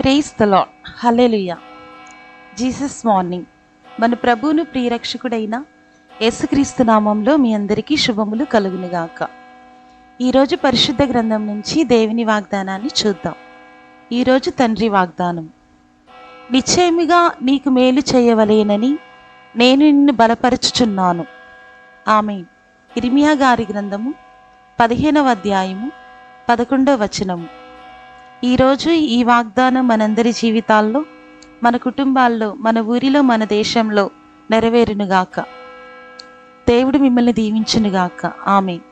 Praise the lord. Hallelujah. Jesus morning. మన ప్రభువును ప్రియరక్షకుడైన యేసుక్రీస్తు నామంలో మీ అందరికీ శుభములు కలుగునుగాక. ఈరోజు పరిశుద్ధ గ్రంథం నుంచి దేవుని వాగ్దానాన్ని చూద్దాం. ఈరోజు తండ్రి వాగ్దానం: నిశ్చయముగా నీకు మేలు చేయవలేనని నేను నిన్ను బలపరచుచున్నాను. ఆమేన్. ఇర్మియా గారి గ్రంథము 15వ అధ్యాయము 11వ వచనము. ఈరోజు ఈ వాగ్దానం మనందరి జీవితాల్లో, మన కుటుంబాల్లో, మన ఊరిలో, మన దేశంలో నెరవేరునుగాక. దేవుడు మిమ్మల్ని దీవించునుగాక. ఆమేన్.